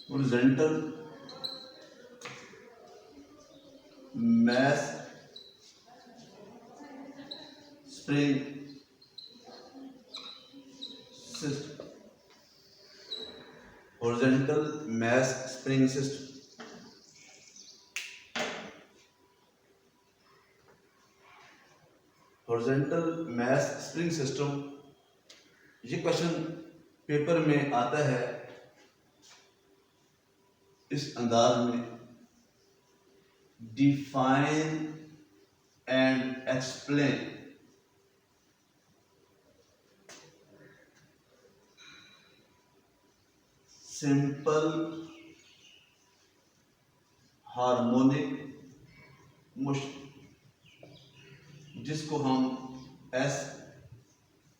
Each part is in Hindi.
horizontal mass spring system. Horizontal mass spring system. Horizontal mass spring system, ये क्वेश्चन पेपर में आता है इस अंदाज में, define and explain simple harmonic motion, जिसको हम एस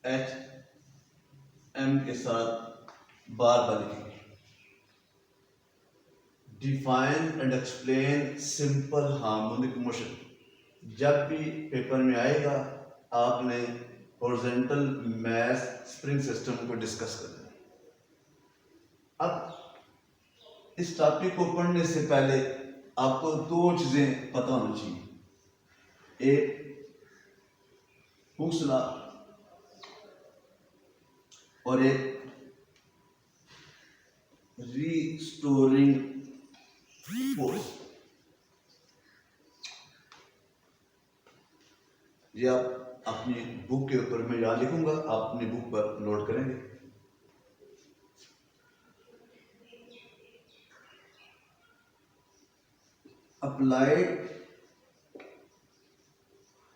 एच एम के साथ बार बार लिखेंगे। Define and explain simple harmonic motion, जब भी पेपर में आएगा आपने हॉरिजॉन्टल मैस स्प्रिंग सिस्टम को डिस्कस करना है। अब इस टॉपिक को पढ़ने से पहले आपको दो चीजें पता होनी चाहिए, एक हुक्स लॉ और एक रीस्टोरिंग फोर्स। ये आप अपनी बुक के ऊपर मैं यहाँ लिखूंगा, आप अपनी बुक पर नोट करेंगे। Applied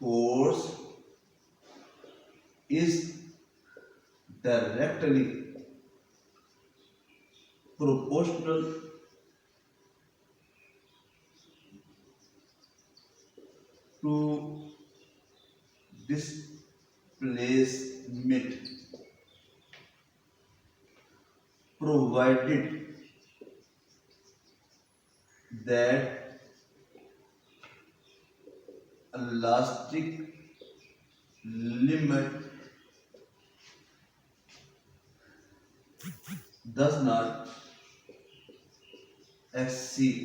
force is directly proportional to displacement provided that elastic limit does not exceed,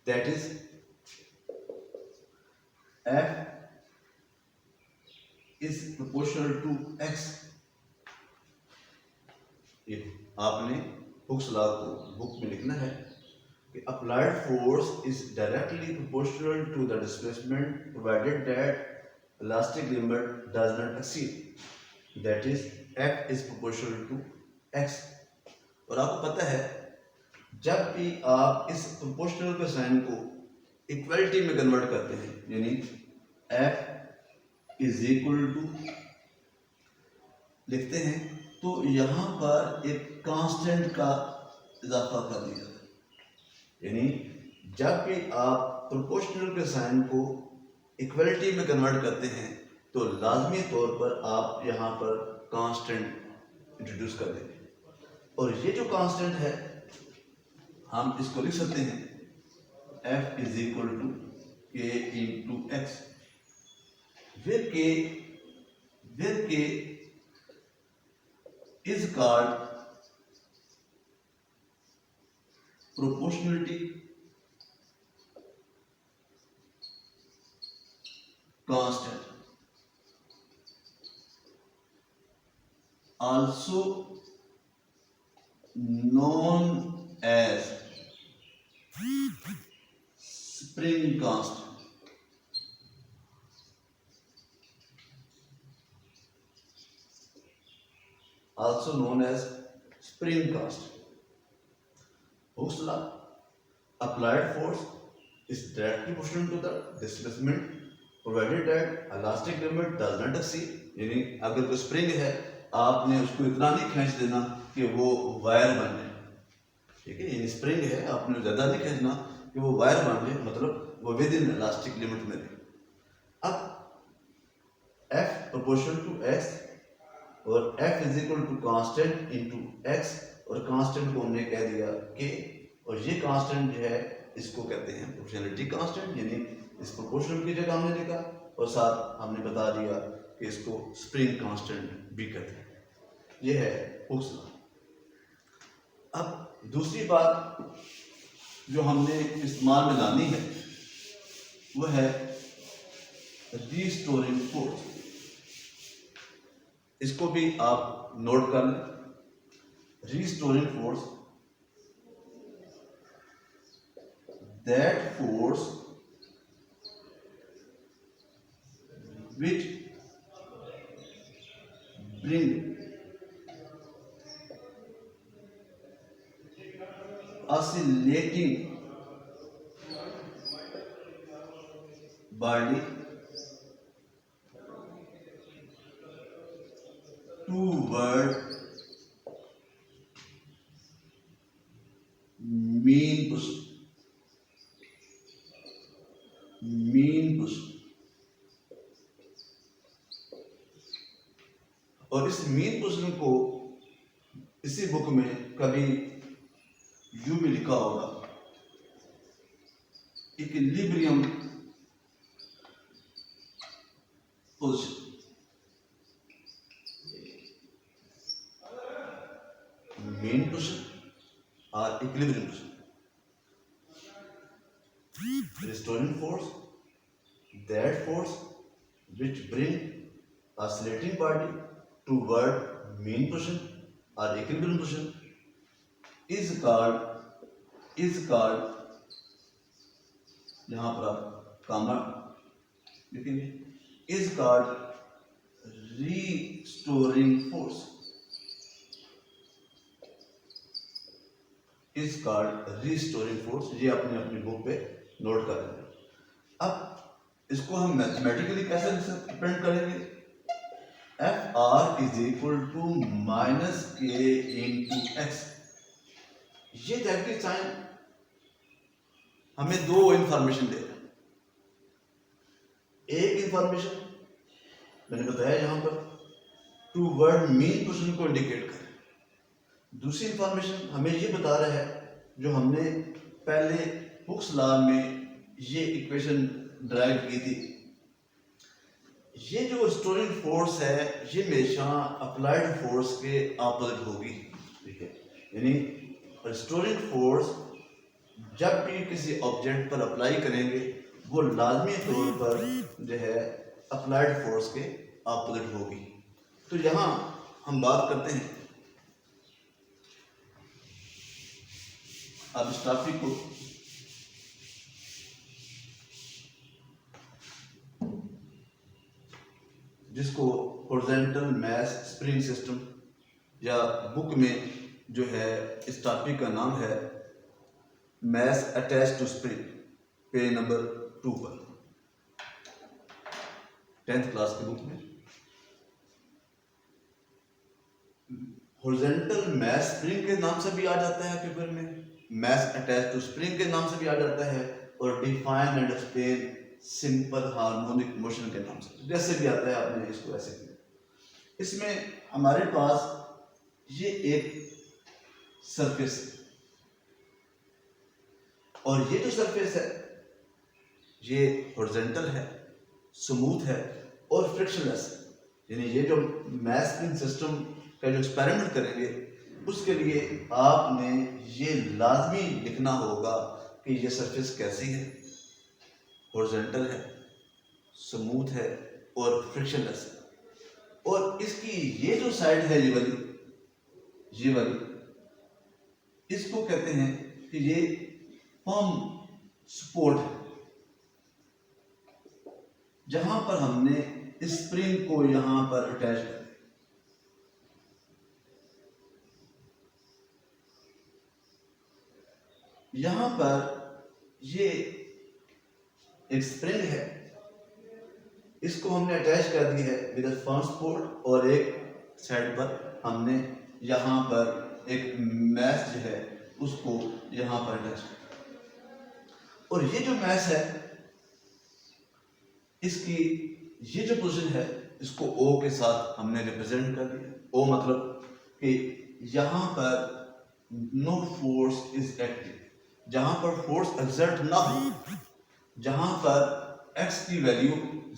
that is F is proportional to X। ये आपने हुक्स लॉ को बुक में लिखना है कि applied force is directly proportional to the displacement provided that elastic limit does not exceed, that is F is proportional to X। और आपको पता है जब भी आप इस प्रोपोर्शनल के साइन को इक्वलिटी में कन्वर्ट करते हैं, यानी F इज इक्वल टू लिखते हैं, तो यहां पर एक कांस्टेंट का इजाफा कर दिया जाता है। यानी जब भी आप प्रोपोर्शनल के साइन को इक्वलिटी में कन्वर्ट करते हैं तो लाजमी तौर पर आप यहां पर कांस्टेंट इंट्रोड्यूस कर देंगे। और ये जो कांस्टेंट है हम इसको लिख सकते हैं F इज इक्वल टू के into x, where k is called proportionality constant, also known as spring constant। Also known as spring constant. Hooke's law, applied force is directly proportional to the displacement provided that elastic limit does not exceed। यानी अगर कोई स्प्रिंग है आपने उसको इतना नहीं खींच देना कि वो वायर बन जाए, ठीक है, यानी स्प्रिंग है आपने ज्यादा नहीं खींचना कि वो वायर बन जाए, मतलब वो विद इन इलास्टिक लिमिट में रहे। अब F प्रोपोर्शनल टू X और F is equal to constant into X, और कांस्टेंट को हमने कह दिया K, और ये कांस्टेंट जो है इसको कहते हैं प्रोपोर्शनलिटी कांस्टेंट, यानी इस प्रोपोर्शनल की जगह हमने लिखा और साथ हमने बता दिया कि इसको स्प्रिंग कांस्टेंट भी कहते हैं। ये है हुक्स लॉ। अब दूसरी बात जो हमने इस्तेमाल में लानी है वो है रीस्टोरिंग फोर्स। इसको भी आप नोट कर लें। Restoring force, that force which bring oscillating body toward mean position, mean position। और इस मीन पोजीशन को इसी बुक में कभी यू भी लिखा होगा, इक्विलिब्रियम पोजीशन। मीन पोजीशन और equilibrium position. Restoring force, that force which bring oscillating body toward mean position or equilibrium position is called यहाँ पर आप कामा लिखेंगे, is called restoring force, is called restoring force। ये अपने अपनी बुक पे नोट कर लेंगे। अब इसको हम मैथमेटिकली कैसे रिप्रेजेंट करेंगे? F R is equal to minus K into X. ये डायरेक्टली साइन हमें दो इंफॉर्मेशन दे रहा है। एक इंफॉर्मेशन मैंने बताया यहां पर टू वर्ड मीन पोजीशन को इंडिकेट कर। दूसरी इंफॉर्मेशन हमें ये बता रहा है, जो हमने पहले हुक्स लॉ में ये इक्वेशन ड्राइव की थी, ये जो रिस्टोरिंग फोर्स है ये हमेशा अप्लाइड फोर्स के ऑपोजिट होगी। ठीक है, यानी रिस्टोरिंग फोर्स जब भी किसी ऑब्जेक्ट पर अप्लाई करेंगे वो लाजमी तौर पर जो है अप्लाइड फोर्स के ऑपोजिट होगी। तो यहाँ हम बात करते हैं अब इस टॉपिक को जिसको हॉरिजॉन्टल मास स्प्रिंग सिस्टम, या बुक में जो है इस टॉपिक का नाम है mass attach to spring, page number 2 पर 10th क्लास की बुक में। हॉरिजॉन्टल मास स्प्रिंग के नाम से भी आ जाता है पेपर में, मास अटैच टू स्प्रिंग के नाम से भी आ जाता है, और define and explain simple harmonic motion के नाम से, जैसे भी आता है आपने इसको ऐसे किया। इसमें हमारे पास ये एक सरफेस है, और ये जो सरफेस है ये हॉरिजॉन्टल है, स्मूथ है और फ्रिक्शनलेस है। यानी ये जो मास स्प्रिंग सिस्टम का जो एक्सपेरिमेंट करेंगे उसके लिए आपने ये लाजमी लिखना होगा कि ये सरफेस कैसी है, हॉरिजॉन्टल है, स्मूथ है और फ्रिक्शनलेस है। और इसकी ये जो साइड है ये वाली इसको कहते हैं कि ये फर्म सपोर्ट है, जहां पर हमने स्प्रिंग को यहां पर अटैच कर, यहां पर ये एक स्प्रिंग है, इसको हमने अटैच कर दी है विद फर्म सपोर्ट, और एक साइड पर हमने यहाँ पर एक मैश जो है उसको यहाँ पर अटैच कर। और ये जो मैश है इसकी ये जो पोजीशन है इसको O के साथ हमने रिप्रेजेंट कर दिया। O मतलब कि यहाँ पर नो फोर्स इज एक्टिव, जहाँ पर फोर्स एक्सर्ट ना हो, जहाँ पर x की वैल्यू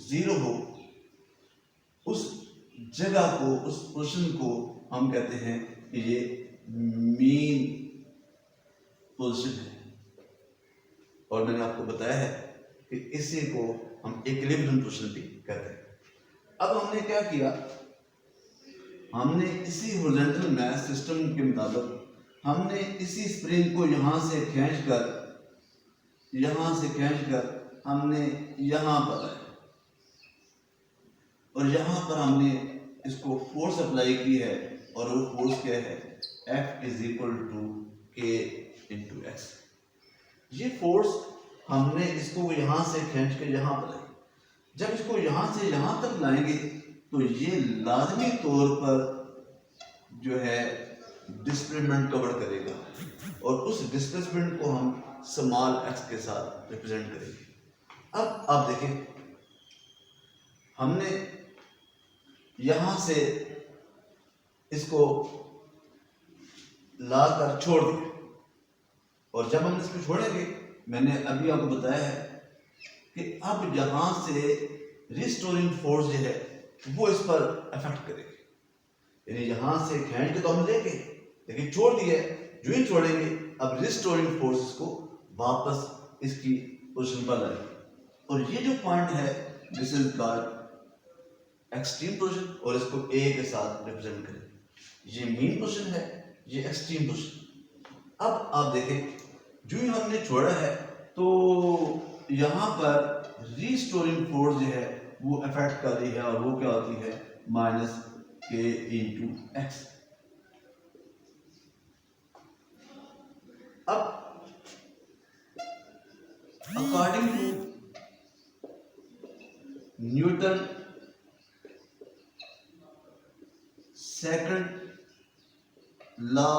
0 हो, उस जगह को, उस पोजीशन को हम कहते हैं कि ये मीन पोजीशन है, और मैंने आपको बताया है कि इसी को हम इक्विलिब्रियम पोजीशन भी कहते हैं। अब हमने क्या किया, हमने इसी हॉरिजॉन्टल मास सिस्टम के मुताबिक हमने इसी स्प्रिंग को यहाँ से खींचकर हमने यहाँ पर लाया, और यहाँ पर हमने इसको फोर्स अप्लाई की है, और वो फोर्स क्या है, F इज इक्वल टू के इंटू एक्स। ये फोर्स हमने इसको यहाँ से खींच के यहाँ पर लाई। जब इसको यहाँ से यहाँ तक लाएंगे तो ये लाजमी तौर पर जो है डिस्प्लेसमेंट कवर करेगा, और उस डिस्प्लेसमेंट को हम स्मॉल एक्स के साथ रिप्रेजेंट करेंगे। अब आप देखें, हमने यहां से इसको लाकर छोड़ दिया, और जब हम इसको छोड़ेंगे, मैंने अभी आपको बताया है कि अब यहां से रिस्टोरिंग फोर्स जो है वो इस पर इफेक्ट करेगी। यानी यहां से खींच के तो हम लेंगे, लेकिन छोड़ दिया, जो ही छोड़ेंगे अब रिस्टोरिंग फोर्स को वापस इसकी पोजीशन पर लाएंगे, और ये जो पॉइंट है this is called extreme position, और इसको ए के साथ रिप्रेजेंट करें। ये मीन पोजीशन है, ये एक्सट्रीम पोजीशन। अब आप देखें, जो ही हमने छोड़ा है तो यहाँ पर रिस्टोरिंग फोर्स जो है वो इफेक्ट कर रही है, और वो क्या होती है, माइनस के इंटू एक्स। अब according to Newton second law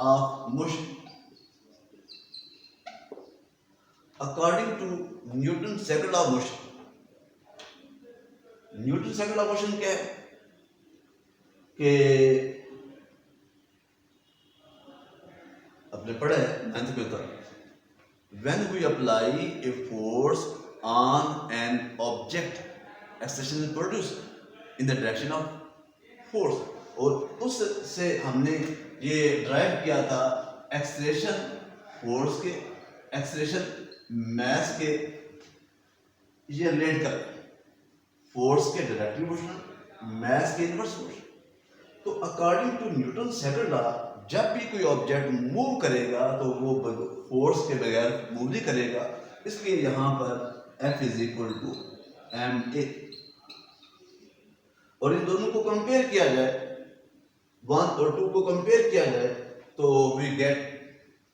of motion, according to Newton second law of motion, Newton second law of motion क्या है कि आपने पढ़ा है 9th में था, when we apply a force on an object, acceleration is produced in the direction of force, और उससे हमने ये ड्राइव किया था एक्सेलरेशन फोर्स के, एक्सेलरेशन मास के, ये रिलेट कर फोर्स के डायरेक्टली प्रोपोर्शनल, मास के इनवर्स प्रोपोर्शनल। तो according to Newton second law, जब भी कोई ऑब्जेक्ट मूव करेगा तो वो फोर्स के बगैर मूव नहीं करेगा, इसलिए यहाँ पर F is equal to ma, और इन दोनों को कंपेयर किया जाए, 1 और 2 को कंपेयर किया जाए, तो we get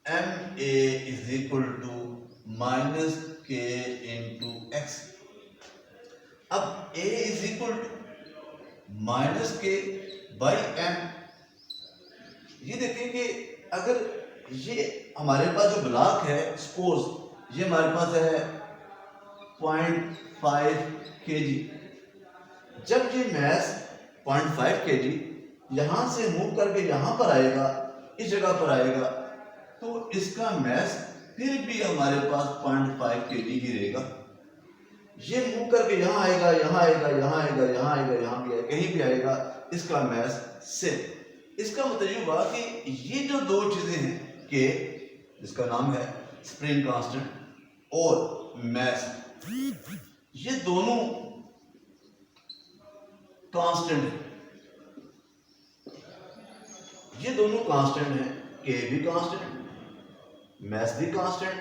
ma is equal to minus K into X. अब a is equal to minus K by m। ये देखें कि अगर ये हमारे पास जो ब्लॉक है, सपोज ये हमारे पास है 0.5 kg, जब ये मास 0.5 kg यहाँ से मूव करके यहाँ पर आएगा, इस जगह पर आएगा, तो इसका मास फिर भी हमारे पास 0.5 kg ही रहेगा। ये मूव करके यहाँ आएगा, यहाँ आएगा, यहाँ आएगा, यहाँ आएगा, यहाँ भी आएगा, कहीं भी आएगा, इसका मास सेम। इसका मतलब ये हुआ कि ये जो दो चीजें हैं कि जिसका नाम है स्प्रिंग कांस्टेंट और मास, ये दोनों कांस्टेंट हैं, ये दोनों कांस्टेंट हैं, के भी कांस्टेंट, मास भी कांस्टेंट।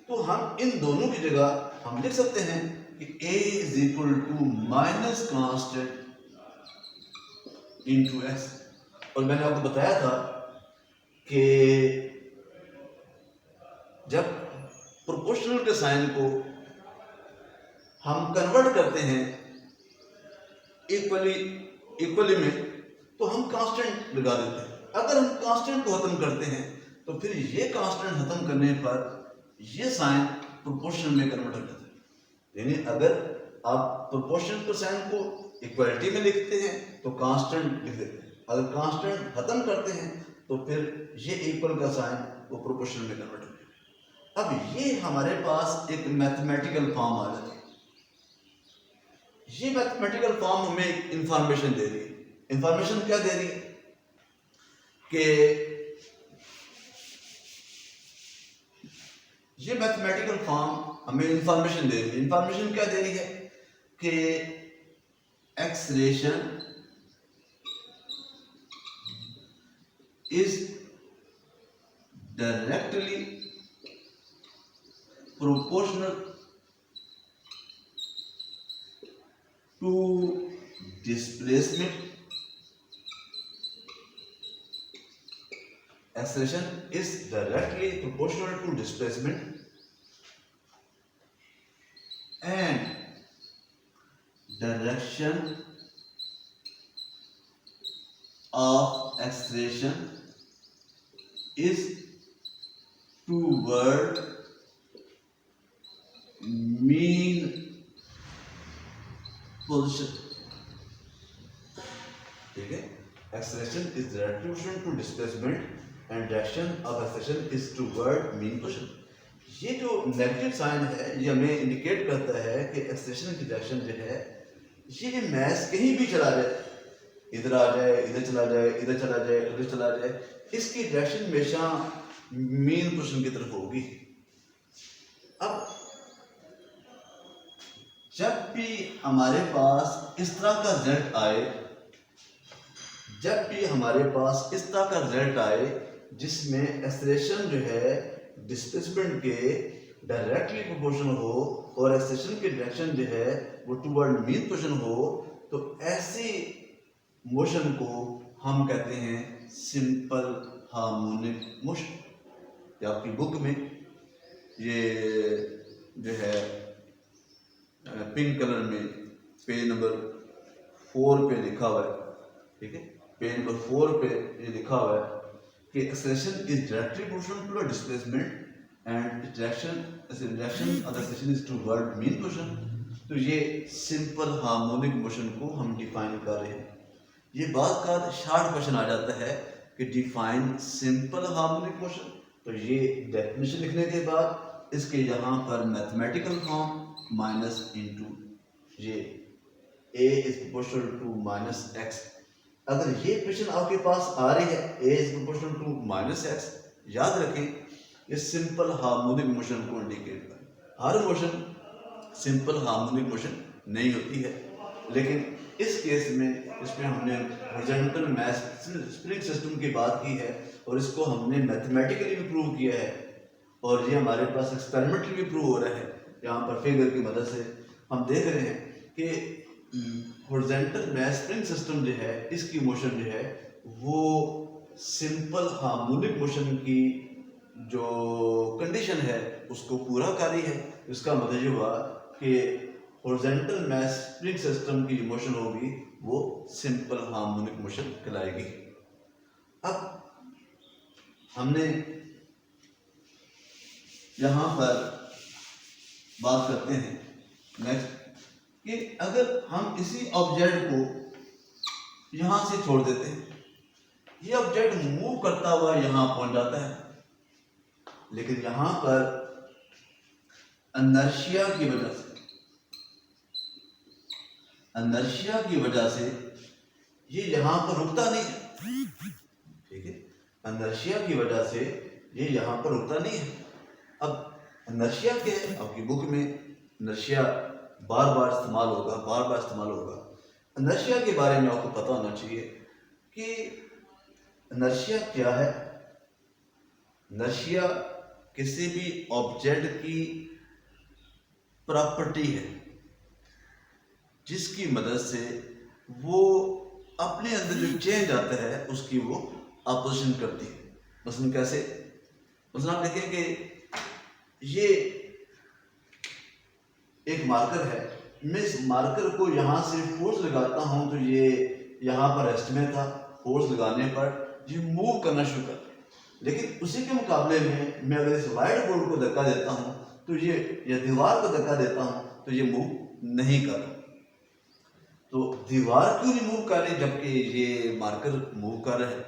तो हम इन दोनों की जगह हम लिख सकते हैं कि A is equal to minus constant into X. और मैंने आपको बताया था कि जब प्रोपोर्शनल के साइन को हम कन्वर्ट करते हैं इक्वली में, तो हम कांस्टेंट लगा देते हैं। अगर हम कांस्टेंट को खत्म करते हैं तो फिर ये कांस्टेंट खत्म करने पर ये साइन प्रोपोर्शनल में कन्वर्ट हो जाता है। यानी अगर आप प्रोपोर्शनल के साइन को इक्वलिटी में लिखते हैं तो कांस्टेंट लिख देते हैं, अगर कांस्टेंट खत्म करते हैं तो फिर ये इक्वल का साइन वो प्रोपोर्शनल में कन्वर्ट हो जाता है। अब ये हमारे पास एक मैथमेटिकल फॉर्म आ जाता है। ये मैथमेटिकल फॉर्म हमें एक इंफॉर्मेशन दे रही है। इंफॉर्मेशन क्या दे रही है कि ये मैथमेटिकल फॉर्म हमें इंफॉर्मेशन दे रही है। इंफॉर्मेशन क्या दे रही है कि acceleration is directly proportional to displacement. Acceleration is directly proportional to displacement and direction of acceleration is toward mean position। ठीक है, acceleration is directly proportional to displacement and direction of acceleration is toward mean position। ये जो नेगेटिव साइन है ये हमें इंडिकेट करता है कि एक्सेलेरेशन की डायरेक्शन जो है ये मैस कहीं भी चला जाए, इधर आ जाए, इधर चला जाए, इधर चला जाए, उधर चला जाए, इसकी डायरेक्शन हमेशा मीन पोजीशन की तरफ होगी। अब जब भी हमारे पास इस तरह का रिजल्ट आए, जब भी हमारे पास इस तरह का रिजल्ट आए जिसमें एक्सेलरेशन जो है डिस्प्लेसमेंट के डायरेक्टली प्रोपोर्शनल हो और एक्सेलरेशन की डायरेक्शन जो है वो टुवर्ड मीन पोजीशन हो, तो ऐसी मोशन को हम कहते हैं सिंपल हार्मोनिक मोशन। या आपकी बुक में ये जो है पिंक कलर में पेज नंबर 4 पे लिखा हुआ है, ठीक है, पेज नंबर 4 पे ये लिखा हुआ है कि acceleration is directly proportional to displacement and direction of acceleration is toward mean position. तो ये सिंपल हार्मोनिक मोशन को हम डिफाइन कर रहे हैं। ये बात का शॉर्ट क्वेश्चन आ जाता है कि डिफाइन सिंपल हार्मोनिक मोशन। तो ये डेफिनेशन लिखने के बाद इसके यहाँ पर मैथमेटिकल फॉर्म माइनस इंटू ये a is proportional to minus X. अगर ये क्वेश्चन आपके पास आ रही है a is proportional to minus X, याद रखें ये सिंपल हार्मोनिक मोशन को इंडिकेट कर। हर मोशन सिंपल हार्मोनिक मोशन नहीं होती है, लेकिन इस केस में इसमें हमने हॉरिजॉन्टल मैस स्प्रिंग सिस्टम की बात की है और इसको हमने मैथमेटिकली भी प्रूव किया है और ये हमारे पास एक्सपेरिमेंटली भी प्रूव हो रहा है। यहाँ पर फिगर की मदद से हम देख रहे हैं कि हॉरिजॉन्टल मैस स्प्रिंग सिस्टम जो है इसकी मोशन जो है वो सिंपल हार्मोनिक मोशन की जो कंडीशन है उसको पूरा कर रही है। इसका मतलब ये हुआ कि हॉरिजॉन्टल मैस स्प्रिंग सिस्टम की जो मोशन होगी वो सिंपल हार्मोनिक मोशन कहलाएगी। अब हमने यहाँ पर बात करते हैं नेक्स्ट कि अगर हम इसी ऑब्जेक्ट को यहाँ से छोड़ देते हैं, ये ऑब्जेक्ट मूव करता हुआ यहाँ पहुंच जाता है, लेकिन यहाँ पर इनर्शिया की वजह से ये यहाँ पर रुकता नहीं है, ठीक है, इनर्शिया की वजह से ये यहाँ पर रुकता नहीं है। अब इनर्शिया क्या है, आपकी बुक में इनर्शिया बार बार इस्तेमाल होगा। इनर्शिया के बारे में आपको पता होना चाहिए कि इनर्शिया क्या है। इनर्शिया किसी भी ऑब्जेक्ट की प्रॉपर्टी है जिसकी मदद से वो अपने अंदर जो चेंज आता है उसकी वो अपोजिशन करती है। मसलन कैसे, मसलन आप देखें कि ये एक मार्कर है, मैं इस मार्कर को यहाँ से फोर्स लगाता हूँ तो ये यहाँ पर रेस्ट में था, फोर्स लगाने पर ये मूव करना शुरू करता है। लेकिन उसी के मुकाबले में मैं अगर इस वाइट बोर्ड को धक्का देता हूँ तो ये, या दीवार को धक्का देता हूँ तो ये मूव नहीं कर रहा। तो दीवार क्यों नहीं मूव कर रही जबकि ये मार्कर मूव कर रहा है?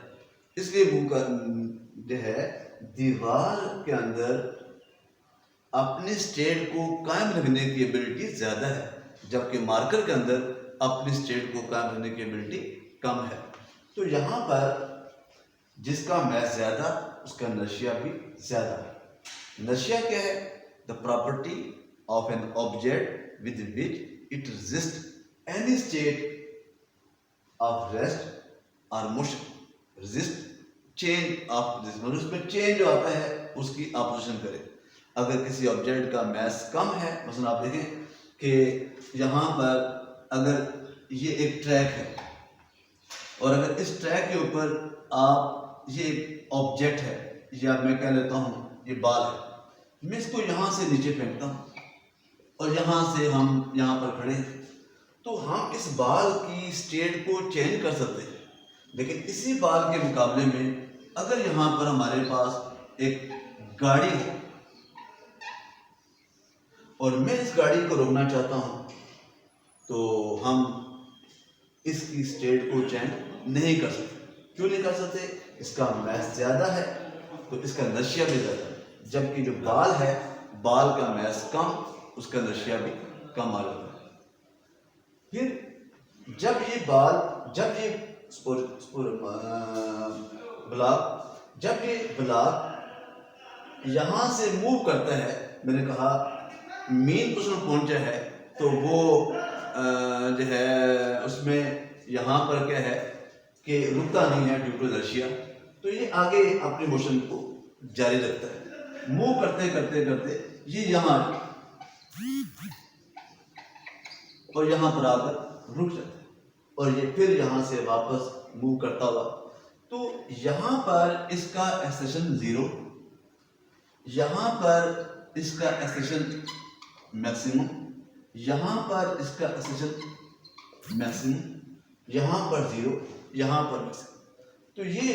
इसलिए मूव कर जो है दीवार के अंदर अपने स्टेट को कायम रखने की एबिलिटी ज़्यादा है, जबकि मार्कर के अंदर अपनी स्टेट को कायम रखने की एबिलिटी कम है। तो यहाँ पर जिसका मैस ज़्यादा उसका इनर्शिया भी ज़्यादा है। नशिया क्या है? The property of an object with which it resist any state of rest और motion, resist change of this, मतलब उसमें चेंज जो आता है उसकी ऑपोजिशन करे। अगर किसी ऑब्जेक्ट का मास कम है, मसलन आप देखें कि यहाँ पर अगर ये एक ट्रैक है और अगर इस ट्रैक के ऊपर आप ये एक ऑब्जेक्ट है, या मैं कह लेता हूँ ये बाल है, मैं इसको यहाँ से नीचे फेंकता हूँ और यहाँ से हम यहाँ पर खड़े हैं, तो हम इस बाल की स्टेट को चेंज कर सकते हैं। लेकिन इसी बाल के मुकाबले में अगर यहाँ पर हमारे पास एक गाड़ी है और मैं इस गाड़ी को रोकना चाहता हूँ, तो हम इसकी स्टेट को चेंज नहीं कर सकते। क्यों नहीं कर सकते? इसका मास ज़्यादा है तो इसका नशिया भी ज़्यादा है, जबकि जो बाल है, बाल का मास कम, उसका नशिया भी कम आ जाता है। फिर जब ये ब्लॉक यहाँ से मूव करता है, मैंने कहा मेन पोजीशन पहुंचा है, तो वो जो है उसमें यहाँ पर क्या है कि रुकता नहीं है ड्यू टू इनर्शिया, तो ये आगे अपने मोशन को जारी रखता है। मूव करते करते करते ये यहाँ और यहाँ पर आकर रुक जाता है और ये फिर यहाँ से वापस मूव करता हुआ, तो यहाँ पर इसका एक्सेलेरेशन 0, यहाँ पर इसका एक्सेलेरेशन मैक्सिमम, यहाँ पर इसका एक्सेलेरेशन मैक्सिमम, यहाँ पर 0, यहाँ पर मैक्सिमम। तो ये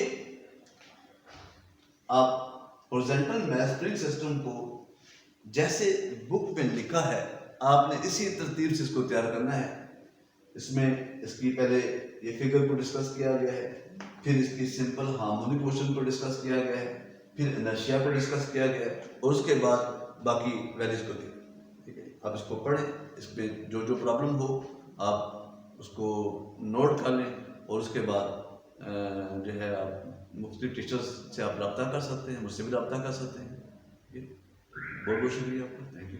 आप हॉरिजॉन्टल मास स्प्रिंग सिस्टम को जैसे बुक में लिखा है, आपने इसी तरतीब से इसको तैयार करना है। इसमें इसकी पहले ये फिगर को डिस्कस किया गया है, फिर इसकी सिंपल हार्मोनिक मोशन को डिस्कस किया गया है, फिर इनर्शिया को डिस्कस किया गया है और उसके बाद बाकी वैल्यूज को दिया। ठीक है, आप इसको पढ़ें, इसमें जो जो प्रॉब्लम हो आप उसको नोट कर लें और उसके बाद जो है आप मुख्तलिफ टीचर्स से आप रब्ता कर सकते हैं, मुझसे भी रब्ता कर सकते हैं। बहुत बहुत शुक्रिया आपका, थैंक यू।